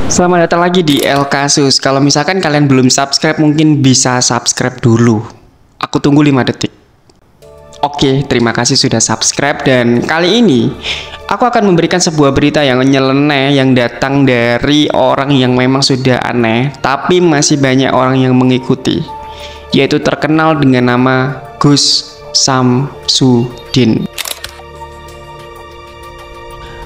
Selamat datang lagi di El Kasus. Kalau misalkan kalian belum subscribe, mungkin bisa subscribe dulu. Aku tunggu 5 detik. Oke, terima kasih sudah subscribe. Dan kali ini aku akan memberikan sebuah berita yang nyeleneh, yang datang dari orang yang memang sudah aneh, tapi masih banyak orang yang mengikuti, yaitu terkenal dengan nama Gus Samsudin.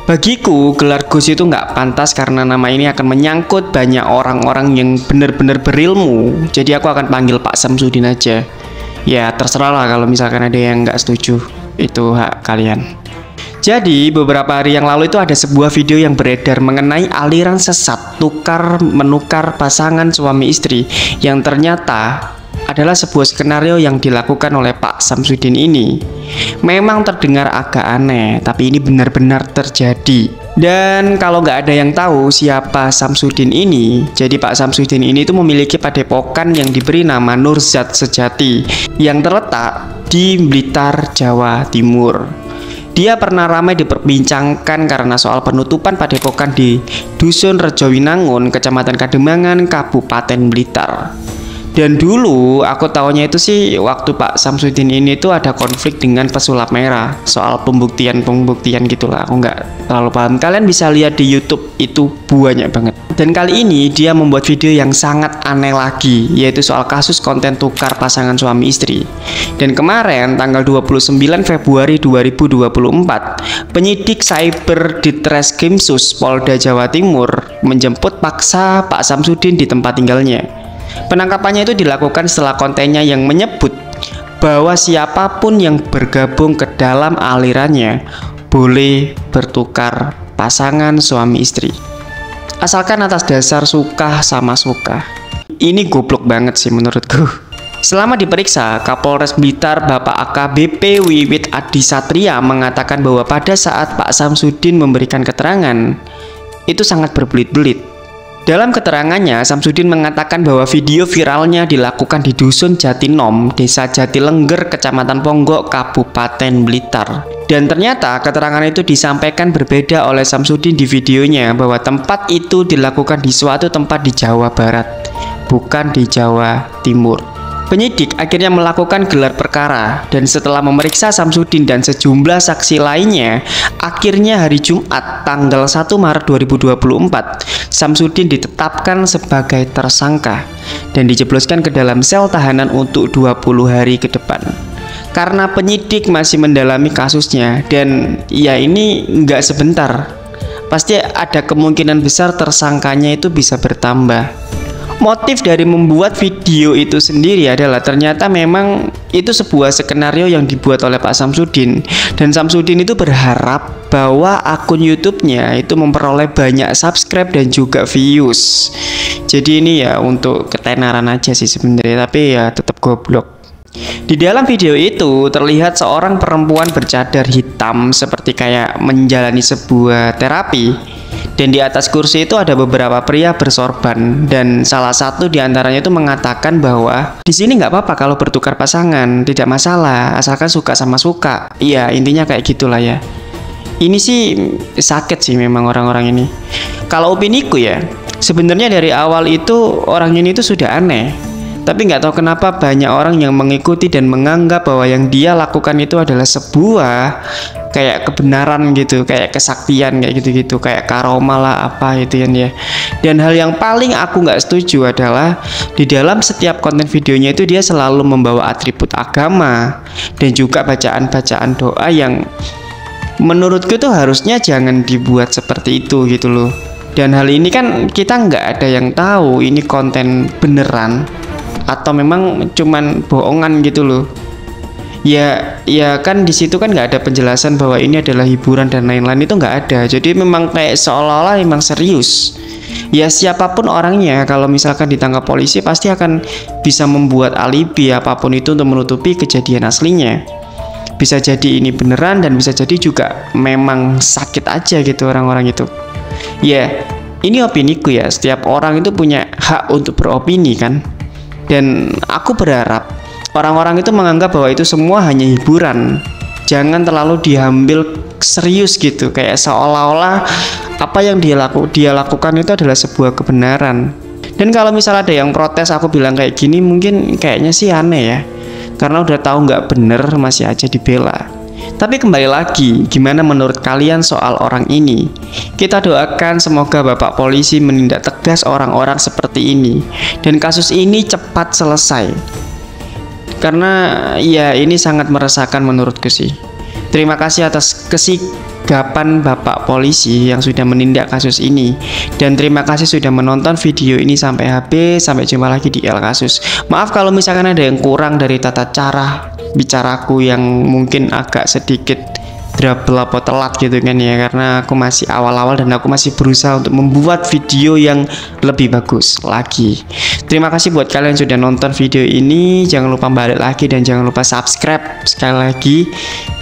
Bagiku, gelar Gus itu nggak pantas karena nama ini akan menyangkut banyak orang-orang yang benar-benar berilmu. Jadi aku akan panggil Pak Samsudin aja. Ya terserah lah kalau misalkan ada yang nggak setuju, itu hak kalian. Jadi beberapa hari yang lalu itu ada sebuah video yang beredar mengenai aliran sesat tukar-menukar pasangan suami istri, yang ternyata adalah sebuah skenario yang dilakukan oleh Pak Samsudin ini. Memang terdengar agak aneh, tapi ini benar-benar terjadi. Dan kalau nggak ada yang tahu siapa Samsudin ini, jadi Pak Samsudin ini itu memiliki padepokan yang diberi nama Nurzat Sejati yang terletak di Blitar, Jawa Timur. Dia pernah ramai diperbincangkan karena soal penutupan padepokan di Dusun Rejowinangun, Kecamatan Kademangan, Kabupaten Blitar. Dan dulu aku tahunya itu sih waktu Pak Samsudin ini tuh ada konflik dengan pesulap merah soal pembuktian gitulah. Aku nggak terlalu paham. Kalian bisa lihat di YouTube, itu banyak banget. Dan kali ini dia membuat video yang sangat aneh lagi, yaitu soal kasus konten tukar pasangan suami istri. Dan kemarin tanggal 29 Februari 2024, penyidik Cyber Ditreskrimsus Polda Jawa Timur menjemput paksa Pak Samsudin di tempat tinggalnya. Penangkapannya itu dilakukan setelah kontennya yang menyebut bahwa siapapun yang bergabung ke dalam alirannya boleh bertukar pasangan suami istri, asalkan atas dasar suka sama suka. Ini goblok banget sih menurutku. Selama diperiksa, Kapolres Blitar Bapak AKBP Wiwit Adi Satria mengatakan bahwa pada saat Pak Samsudin memberikan keterangan, itu sangat berbelit-belit. Dalam keterangannya, Samsudin mengatakan bahwa video viralnya dilakukan di Dusun Jatinom, Desa Jatilengger, Kecamatan Ponggok, Kabupaten Blitar. Dan ternyata keterangan itu disampaikan berbeda oleh Samsudin di videonya, bahwa tempat itu dilakukan di suatu tempat di Jawa Barat, bukan di Jawa Timur. Penyidik akhirnya melakukan gelar perkara, dan setelah memeriksa Samsudin dan sejumlah saksi lainnya, akhirnya hari Jumat tanggal 1 Maret 2024, Samsudin ditetapkan sebagai tersangka dan dijebloskan ke dalam sel tahanan untuk 20 hari ke depan. Karena penyidik masih mendalami kasusnya, dan ya ini nggak sebentar, pasti ada kemungkinan besar tersangkanya itu bisa bertambah. Motif dari membuat video itu sendiri adalah ternyata memang itu sebuah skenario yang dibuat oleh Pak Samsudin. Dan Samsudin itu berharap bahwa akun YouTube-nya itu memperoleh banyak subscribe dan juga views. Jadi ini ya untuk ketenaran aja sih sebenarnya, tapi ya tetap goblok. Di dalam video itu terlihat seorang perempuan bercadar hitam seperti kayak menjalani sebuah terapi. Dan di atas kursi itu ada beberapa pria bersorban, dan salah satu diantaranya itu mengatakan bahwa di sini nggak apa-apa kalau bertukar pasangan, tidak masalah, asalkan suka sama suka. Iya, intinya kayak gitulah ya. Ini sih sakit sih memang orang-orang ini. Kalau opiniku ya, sebenarnya dari awal itu orang ini tuh sudah aneh. Tapi nggak tahu kenapa banyak orang yang mengikuti dan menganggap bahwa yang dia lakukan itu adalah sebuah kayak kebenaran gitu, kayak kesaktian, kayak gitu-gitu, kayak karoma lah apa itu ya. Dan hal yang paling aku nggak setuju adalah di dalam setiap konten videonya itu dia selalu membawa atribut agama dan juga bacaan-bacaan doa yang menurutku tuh harusnya jangan dibuat seperti itu gitu loh. Dan hal ini kan kita nggak ada yang tahu ini konten beneran atau memang cuman bohongan gitu loh. Ya kan di situ kan nggak ada penjelasan bahwa ini adalah hiburan dan lain-lain, itu nggak ada. Jadi memang kayak seolah-olah memang serius. Ya siapapun orangnya, kalau misalkan ditangkap polisi pasti akan bisa membuat alibi apapun itu untuk menutupi kejadian aslinya. Bisa jadi ini beneran dan bisa jadi juga memang sakit aja gitu orang-orang itu. Ya ini opiniku ya, setiap orang itu punya hak untuk beropini kan. Dan aku berharap orang-orang itu menganggap bahwa itu semua hanya hiburan. Jangan terlalu diambil serius gitu, kayak seolah-olah apa yang dia lakukan itu adalah sebuah kebenaran. Dan kalau misalnya ada yang protes aku bilang kayak gini, mungkin kayaknya sih aneh ya, karena udah tahu nggak bener masih aja dibela. Tapi kembali lagi, gimana menurut kalian soal orang ini? Kita doakan semoga Bapak Polisi menindak tegas orang-orang seperti ini dan kasus ini cepat selesai. Karena ya ini sangat meresahkan menurutku sih. Terima kasih atas kesigapan Bapak Polisi yang sudah menindak kasus ini. Dan terima kasih sudah menonton video ini sampai habis. Sampai jumpa lagi di El Kasus. Maaf kalau misalkan ada yang kurang dari tata cara bicaraku yang mungkin agak sedikit trouble atau telat gitu kan ya, karena aku masih awal-awal dan aku masih berusaha untuk membuat video yang lebih bagus lagi. Terima kasih buat kalian yang sudah nonton video ini. Jangan lupa balik lagi dan jangan lupa subscribe sekali lagi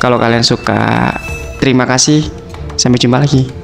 kalau kalian suka. Terima kasih, sampai jumpa lagi.